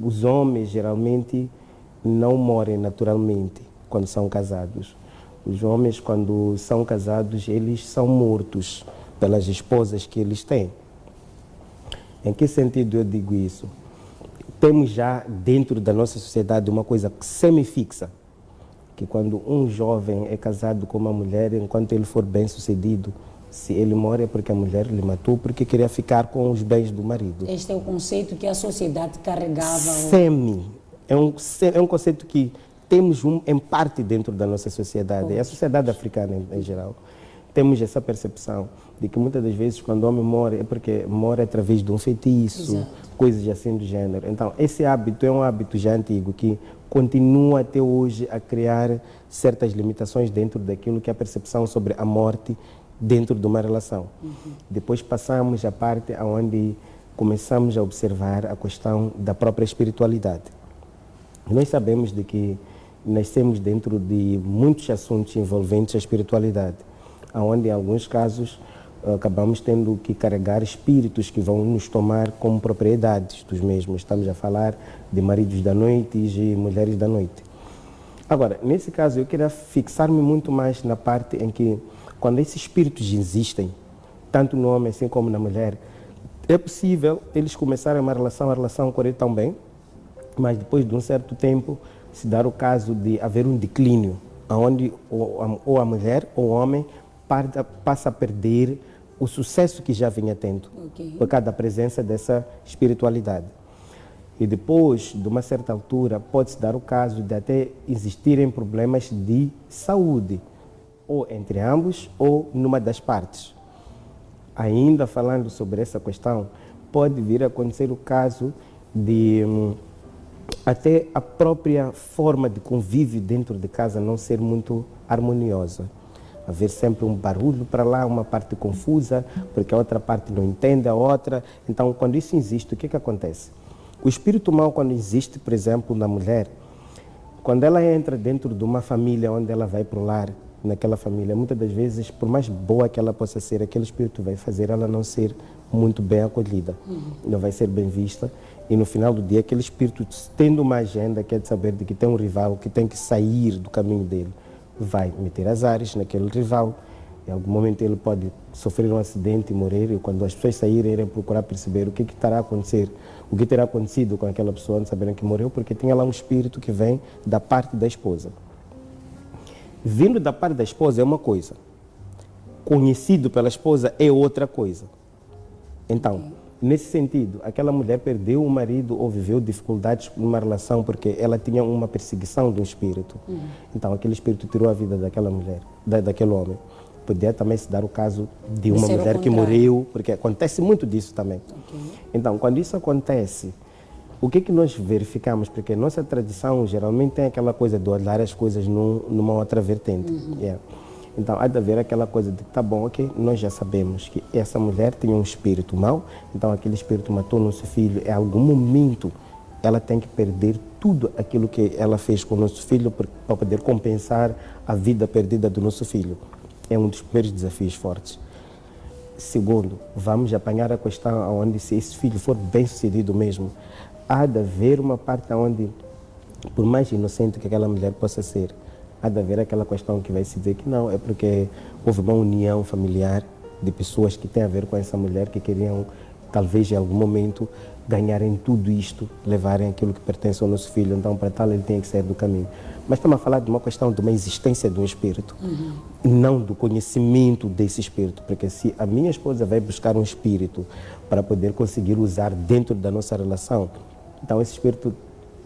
Os homens geralmente não morrem naturalmente quando são casados. Os homens, quando são casados, eles são mortos pelas esposas que eles têm. Em que sentido eu digo isso? Temos já dentro da nossa sociedade uma coisa semi-fixa, que quando um jovem é casado com uma mulher, enquanto ele for bem-sucedido, se ele morre é porque a mulher lhe matou, porque queria ficar com os bens do marido. Este é o conceito que a sociedade carregava. Semi. É um conceito que temos em parte dentro da nossa sociedade, e a sociedade africana em geral. Temos essa percepção de que muitas das vezes quando o homem morre é porque morre através de um feitiço, Exato. coisas assim do gênero. Então, esse hábito é um hábito já antigo que continua até hoje a criar certas limitações dentro daquilo que é a percepção sobre a morte dentro de uma relação. Depois passamos à parte onde começamos a observar a questão da própria espiritualidade. Nós sabemos de que nascemos dentro de muitos assuntos envolventes a espiritualidade, onde em alguns casos acabamos tendo que carregar espíritos que vão nos tomar como propriedades dos mesmos. Estamos a falar de maridos da noite e mulheres da noite. Agora, nesse caso, eu queria fixar-me muito mais na parte em que, quando esses espíritos existem, tanto no homem assim como na mulher, é possível eles começarem a relação correr tão bem, mas depois de um certo tempo se dar o caso de haver um declínio, onde ou a mulher ou o homem passa a perder o sucesso que já vinha tendo, por causa da presença dessa espiritualidade. E depois, de uma certa altura, pode-se dar o caso de até existirem problemas de saúde, ou entre ambos, ou numa das partes. Ainda falando sobre essa questão, pode vir a acontecer o caso de até a própria forma de convívio dentro de casa não ser muito harmoniosa. Haver sempre um barulho para lá, uma parte confusa, porque a outra parte não entende a outra. Então, quando isso existe, o que acontece? O espírito mau, quando existe, por exemplo, na mulher, quando ela entra dentro de uma família onde ela vai para o lar, naquela família, muitas das vezes, por mais boa que ela possa ser, aquele espírito vai fazer ela não ser muito bem acolhida, não vai ser bem vista. E no final do dia, aquele espírito, tendo uma agenda, quer saber de que tem um rival que tem que sair do caminho dele, vai meter azares naquele rival. Em algum momento ele pode sofrer um acidente e morrer, e quando as pessoas saírem, irem procurar perceber o que estará a acontecer, o que terá acontecido com aquela pessoa, não saberem que morreu, porque tinha lá um espírito que vem da parte da esposa. Vindo da parte da esposa é uma coisa, conhecido pela esposa é outra coisa. Então, nesse sentido, aquela mulher perdeu o marido ou viveu dificuldades numa relação porque ela tinha uma perseguição de um espírito. Então, aquele espírito tirou a vida daquela mulher, daquele homem. Podia também se dar o caso de uma mulher que morreu, porque acontece muito disso também. Então, quando isso acontece, o que nós verificamos? Porque nossa tradição geralmente tem aquela coisa de olhar as coisas numa outra vertente. Então, há de haver aquela coisa de, tá bom, ok, nós já sabemos que essa mulher tinha um espírito mau, então aquele espírito matou nosso filho, em algum momento ela tem que perder tudo aquilo que ela fez com o nosso filho para poder compensar a vida perdida do nosso filho. É um dos primeiros desafios fortes. Segundo, vamos apanhar a questão onde, se esse filho for bem sucedido mesmo, há de haver uma parte onde, por mais inocente que aquela mulher possa ser, há de haver aquela questão que vai se dizer que não, é porque houve uma união familiar de pessoas que têm a ver com essa mulher, que queriam, talvez em algum momento, ganharem tudo isto, levarem aquilo que pertence ao nosso filho, então para tal ele tem que sair do caminho. Mas estamos a falar de uma questão de uma existência de um espírito, e não do conhecimento desse espírito, porque se a minha esposa vai buscar um espírito para poder conseguir usar dentro da nossa relação, então esse espírito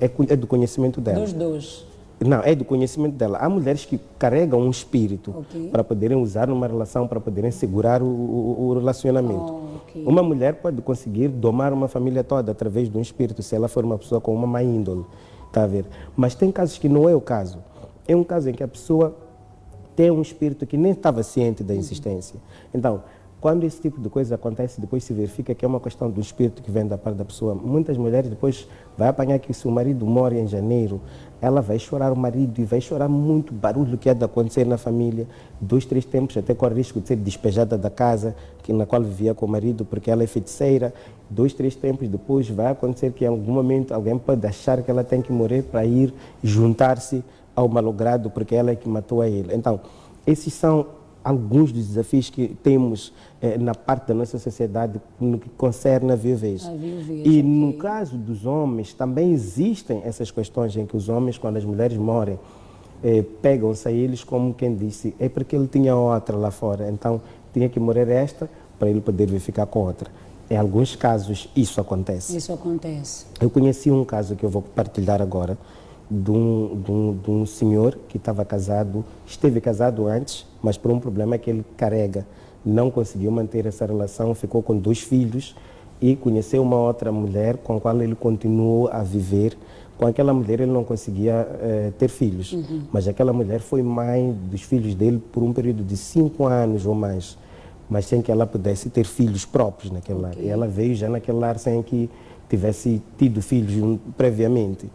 é do conhecimento dela. Dos dois. Não, é do conhecimento dela. Há mulheres que carregam um espírito para poderem usar numa relação, para poderem segurar o relacionamento. Uma mulher pode conseguir domar uma família toda através de um espírito, se ela for uma pessoa com uma má índole, está a ver? Mas tem casos que não é o caso. É um caso em que a pessoa tem um espírito que nem estava ciente da existência. Então, Quando esse tipo de coisa acontece, depois se verifica que é uma questão do espírito que vem da parte da pessoa. Muitas mulheres depois vai apanhar que se o marido mora em janeiro, ela vai chorar o marido e vai chorar muito barulho que há de acontecer na família. 2, 3 tempos até corre risco de ser despejada da casa na qual vivia com o marido porque ela é feiticeira. 2, 3 tempos depois vai acontecer que em algum momento alguém pode achar que ela tem que morrer para ir juntar-se ao malogrado porque ela é que matou a ele. Então, esses são alguns dos desafios que temos na parte da nossa sociedade no que concerne a viuvez. E no caso dos homens, também existem essas questões em que os homens, quando as mulheres morrem, pegam-se a eles como quem disse, é porque ele tinha outra lá fora, então tinha que morrer esta para ele poder vir ficar com outra. Em alguns casos isso acontece. Isso acontece. Eu conheci um caso que eu vou partilhar agora, de um senhor que estava casado, esteve casado antes, mas por um problema que ele carrega, não conseguiu manter essa relação, ficou com 2 filhos e conheceu uma outra mulher com a qual ele continuou a viver. Com aquela mulher ele não conseguia ter filhos, mas aquela mulher foi mãe dos filhos dele por um período de 5 anos ou mais, mas sem que ela pudesse ter filhos próprios naquele lar. E ela veio já naquele lar sem que tivesse tido filhos previamente.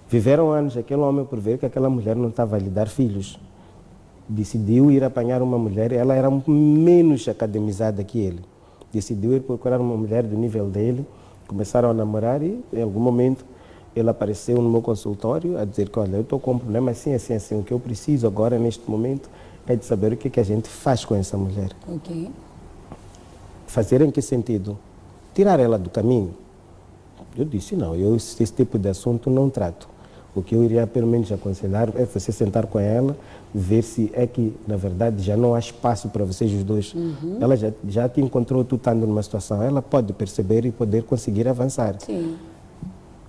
Viveram anos, aquele homem, por ver que aquela mulher não estava a lhe dar filhos, decidiu ir apanhar uma mulher, ela era menos academizada que ele. Decidiu ir procurar uma mulher do nível dele, começaram a namorar e, em algum momento, ele apareceu no meu consultório a dizer que, olha, eu estou com um problema assim, assim, assim, o que eu preciso agora, neste momento, é de saber o que a gente faz com essa mulher. Fazer em que sentido? Tirar ela do caminho? Eu disse, não, eu esse tipo de assunto não trato. O que eu iria pelo menos aconselhar é você sentar com ela, ver se é que, na verdade, já não há espaço para vocês os dois. Ela já te encontrou tu estando numa situação, ela pode perceber e poder conseguir avançar. Sim.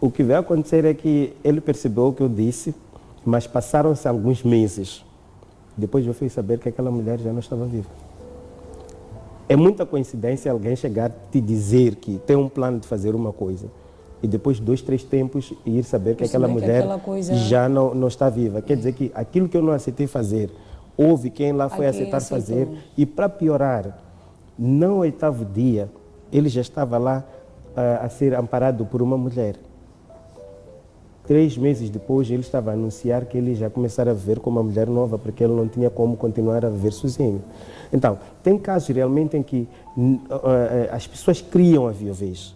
O que vai acontecer é que ele percebeu o que eu disse, mas passaram-se alguns meses. Depois eu fui saber que aquela mulher já não estava viva. É muita coincidência alguém chegar a te dizer que tem um plano de fazer uma coisa e depois de 2, 3 tempos ir saber que aquela mulher já não está viva. Quer dizer que aquilo que eu não aceitei fazer, houve quem lá foi aceitar fazer. E para piorar, no 8º dia, ele já estava lá a ser amparado por uma mulher. 3 meses depois, ele estava a anunciar que ele já começara a viver com uma mulher nova, porque ele não tinha como continuar a viver sozinho. Então, tem casos realmente em que as pessoas criam a viuvez.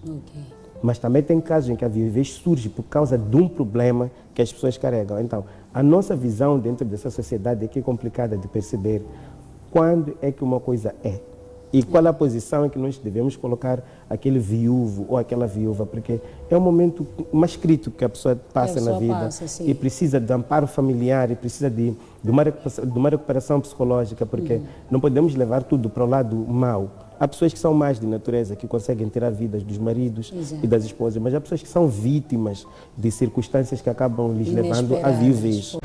Mas também tem casos em que a viuvez surge por causa de um problema que as pessoas carregam. Então, a nossa visão dentro dessa sociedade é que é complicada de perceber quando é que uma coisa é. E qual é a posição em que nós devemos colocar aquele viúvo ou aquela viúva, porque é um momento mais crítico que a pessoa passa na vida e precisa de amparo familiar e precisa de uma recuperação psicológica, porque não podemos levar tudo para o lado mau. Há pessoas que são mais de natureza, que conseguem tirar vidas dos maridos e das esposas, mas há pessoas que são vítimas de circunstâncias que acabam lhes levando à viuvez.